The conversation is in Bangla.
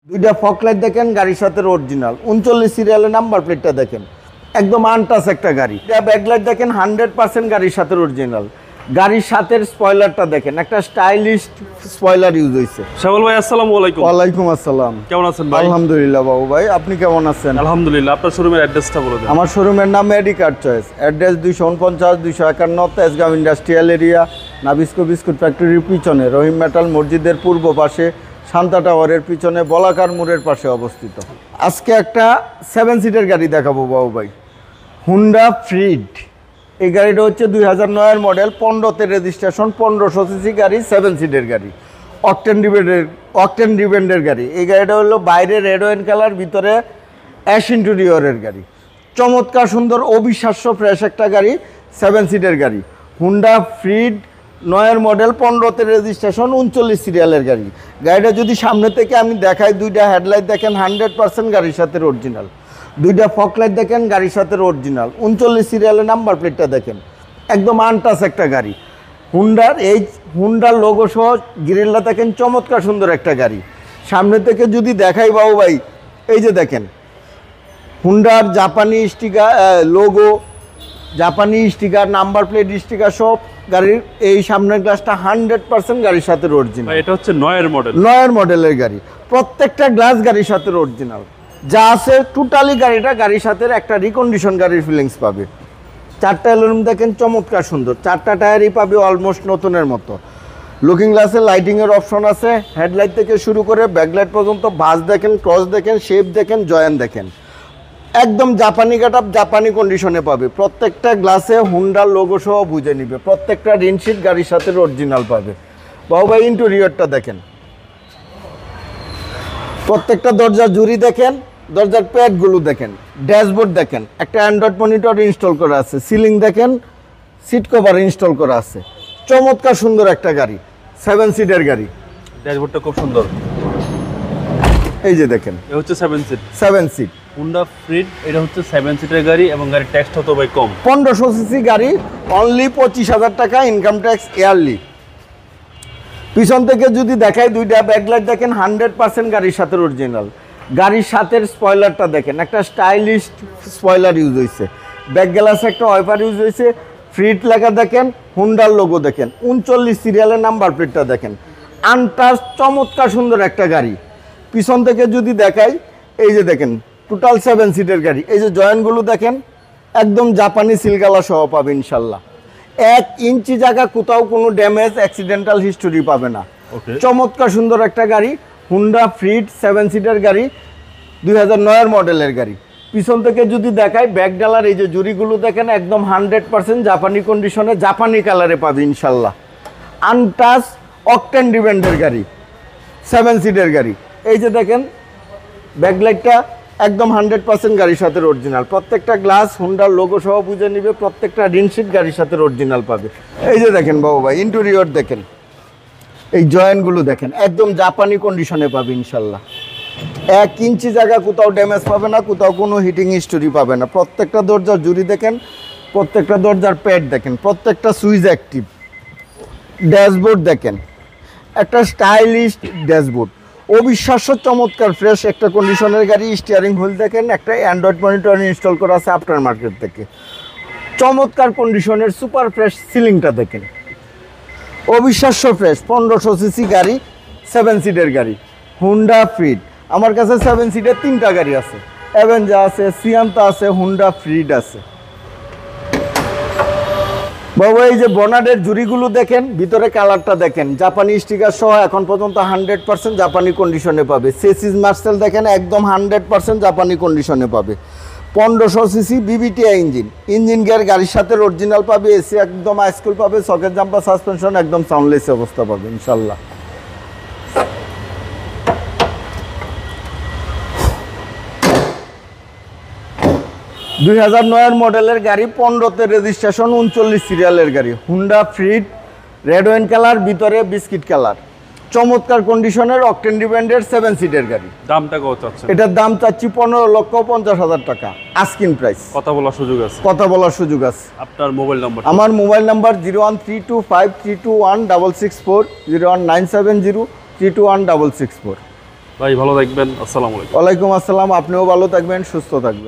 দুইটা ফকলাইট দেখেন, গাড়ির সাথে অরিজিনাল 39 সিরিয়ালের নাম্বার প্লেটটা দেখেন, একদম আনটাচ একটা গাড়ি। এটা ব্যাকলাইট দেখেন 100% গাড়ির সাথে অরিজিনাল। গাড়ির সাথে স্পয়লারটা দেখেন, একটা স্টাইলিশ স্পয়লার ইউজ হয়েছে। শাওয়াল ভাই আসসালামু আলাইকুম। ওয়ালাইকুম আসসালাম। কেমন আছেন ভাই? আলহামদুলিল্লাহ বাবু ভাই, আপনি কেমন আছেন? আলহামদুলিল্লাহ। আপনার শোরুমের অ্যাড্রেসটা বলে দেন। আমার শোরুমের নাম Medicare choice, address 249 251 Tejgaon industrial area, Nabisco biscuit ফ্যাক্টরির পিছনে, রহিম মেটাল মসজিদের পূর্ব পাশে, শান্তা টাওয়ারের পিছনে, বলাকার মোড়ের পাশে অবস্থিত। আজকে একটা 7 সিটের গাড়ি দেখাবো বাবু ভাই, হুন্ডা ফ্রিড। এই গাড়িটা হচ্ছে 2009 মডেল, 15তে রেজিস্ট্রেশন, 1500 সিসি গাড়ি, 7 সিটের গাড়ি, অকটেন ডিপেন্ডের গাড়ি। এই গাড়িটা হলো বাইরে রেড ওয়াইন কালার, ভিতরে অ্যাশ ইন্টেরিয়রের গাড়ি। চমৎকার সুন্দর অবিশ্বাস্য ফ্রেশ একটা গাড়ি, 7 সিটের গাড়ি, হুন্ডা ফ্রিড 9 মডেল, 15তে রেজিস্ট্রেশন, 39 সিরিয়ালের গাড়ি। গাড়িটা যদি সামনে থেকে আমি দেখাই, দুইটা হেডলাইট দেখেন 100% গাড়ির সাথে অরিজিনাল, দুইটা ফকলাইট দেখেন গাড়ির সাথে অরিজিনাল, 39 সিরিয়ালের নাম্বার প্লেটটা দেখেন, একদম আনটাচ একটা গাড়ি। হুন্ডার লোগো সহ গ্রিলটা দেখেন, চমৎকার সুন্দর একটা গাড়ি। সামনে থেকে যদি দেখাই বাবু ভাই, এই যে দেখেন হুন্ডার জাপানি স্টিকার, লোগো, জাপানি স্টিকার, নাম্বার প্লেট স্টিকার সব গাড়ির। এই সামনের গ্লাসটা 100% গাড়ির সাথে অরিজিনাল। এটা হচ্ছে 9 মডেল, 9 মডেলের গাড়ি, প্রত্যেকটা গ্লাস গাড়ির সাথে অরিজিনাল। যা আছে টোটালি গাড়িটা গাড়ির সাথে একটা রিকন্ডিশন গাড়ির ফিলিংস পাবে। 4টা অ্যালুমিনিয়াম দেখেন, চমৎকার সুন্দর, 4টা টায়ারই পাবে অলমোস্ট নতুনের মতো। লুকিং গ্লাসে লাইটিংয়ের অপশন আছে, হেডলাইট থেকে শুরু করে ব্যাকলাইট পর্যন্ত। বাস দেখেন, ক্রস দেখেন, শেপ দেখেন, জয়েন দেখেন, একদম জাপানি কাটআপ, জাপানি কন্ডিশনে পাবে। প্রত্যেকটা গ্লাসে হুন্ডার লোগো সহ বুঝে নিবে। প্রত্যেকটা রিনশিট গাড়ির সাথে অরিজিনাল পাবে। বাবু ভাই ইন্টেরিয়রটা দেখেন, প্রত্যেকটা দরজার জুড়ি দেখেন, দরজার প্যাডগুলো দেখেন, ড্যাশবোর্ড দেখেন, একটা অ্যান্ড্রয়েড মনিটর ইনস্টল করা আছে, সিলিং দেখেন, সিট কভার ইনস্টল করা আছে। চমৎকার সুন্দর একটা গাড়ি, 7 সিটের গাড়ি। ড্যাশবোর্ডটা খুব সুন্দর। এই যে দেখেন, এটা হচ্ছে 7 সিট, 7 সিট হুন্ডা ফ্রিড। এটা হচ্ছে 7 সিটের গাড়ি এবং গাড়ির ট্যাক্সটা তো ভাই কম। 1500 সিসি গাড়ি, অনলি 25,000 টাকা ইনকাম ট্যাক্স ইয়ারলি। পিছন থেকে যদি দেখাই, দুইটা ব্যাকলাইট দেখেন 100% গাড়ির সাথে অরিজিনাল। গাড়ির সাথে স্পয়লারটা দেখেন, একটা স্টাইলিশ স্পয়লার ইউজ হয়েছে। ব্যাক গ্লাসে একটা ওয়াইপার ইউজ হয়েছে। ফ্রিড লেখা দেখেন, হুন্ডার লোগো দেখেন, 39 সিরিয়ালের নাম্বার প্লেটটা দেখেন, আনটাচ চমৎকার সুন্দর একটা গাড়ি। পিছন থেকে যদি দেখাই, এই যে দেখেন টোটাল 7 সিটের গাড়ি। এই যে জয়েন্টগুলো দেখেন, একদম জাপানি সিলগালা সহ পাবে ইনশাল্লাহ। 1 ইঞ্চি জায়গা কোথাও কোনো ড্যামেজ, অ্যাক্সিডেন্টাল হিস্টোরি পাবে না। চমৎকার সুন্দর একটা গাড়ি, হুন্ডা ফ্রিড 7 সিটের গাড়ি, 2009 মডেলের গাড়ি। পিছন থেকে যদি দেখাই, ব্যাক ডালার এই যে জুড়িগুলো দেখেন, একদম 100% জাপানি কন্ডিশনে, জাপানি কালারে পাবে ইনশাল্লাহ। আনটাচ অকটেন ডিপেন্ডের গাড়ি, 7 সিটের গাড়ি। এই যে দেখেন ব্যাকলাইটটা একদম 100% গাড়ির সাথে অরিজিনাল। প্রত্যেকটা গ্লাস হুন্ডার লোগো সহ বুঝে নিবে। প্রত্যেকটা রিনশিট গাড়ির সাথে অরিজিনাল পাবে। এই যে দেখেন বাবু ভাই ইন্টেরিয়র দেখেন, এই জয়েন্টগুলো দেখেন, একদম জাপানি কন্ডিশনে পাবে ইনশাল্লাহ। 1 ইঞ্চি জায়গা কোথাও ড্যামেজ পাবে না, কোথাও কোনো হিটিং হিস্টোরি পাবে না। প্রত্যেকটা দরজার জুড়ি দেখেন, প্রত্যেকটা দরজার প্যাড দেখেন, প্রত্যেকটা সুইচ অ্যাক্টিভ। ড্যাশবোর্ড দেখেন, একটা স্টাইলিশ ড্যাশবোর্ড, অবিশ্বাস্য চমৎকার ফ্রেশ একটা কন্ডিশনের গাড়ি। স্টিয়ারিং হুইল দেখেন, একটা অ্যান্ড্রয়েড মনিটর ইনস্টল করা আছে আফটার মার্কেট থেকে। চমৎকার কন্ডিশনের সুপার ফ্রেশ সিলিংটা দেখেন, অবিশ্বাস্য ফ্রেশ। 1500 সিসি গাড়ি, 7 সিটের গাড়ি, হুন্ডা ফ্রিড। আমার কাছে 7 সিটের 3টা গাড়ি আছে, অ্যাভেঞ্জার আছে, সিয়ান্তা আছে, হুন্ডা ফ্রিড আছে। বাবু এই যে বনাডের জুড়িগুলো দেখেন, ভিতরে কালারটা দেখেন, জাপানি স্টিকার সহ এখন পর্যন্ত 100% জাপানি কন্ডিশনে পাবে। সেসিস মার্সেল দেখেন, একদম 100% জাপানি কন্ডিশনে পাবে। 1500 সিসি বিবিটিআই ইঞ্জিন গিয়ার গাড়ির সাথে অরিজিনাল পাবে। এসি একদম হাইস্কুল পাবে, সকেট জাম্পার সাসপেনশন একদম সাউন্ডলেস অবস্থা পাবে ইনশাল্লাহ। দুই 2009 মডেলের গাড়ি, 15তে রেজিস্ট্রেশন, 39 সিরিয়ালের গাড়ি, হুন্ডা ফ্রিড, রেড ওয়াইন কালার, ভিতরে বিস্কিট কালার, চমৎকার কন্ডিশনের অকটেন ডিপেন্ডের 7 সিটের গাড়ি। দামটা কত চাচ্ছেন? এটার দাম চাচ্ছি 15,50,000 টাকা আস্কিং প্রাইস। কথা বলার সুযোগ আছে? কথা বলার সুযোগ আছে। আপনার মোবাইল নাম্বার? আমার মোবাইল নাম্বার 01325321664, 01970321664। ভাই ভালো থাকবেন, আসসালামু আলাইকুম। ওয়ালাইকুম আসসালাম, আপনিও ভালো থাকবেন, সুস্থ থাকবেন।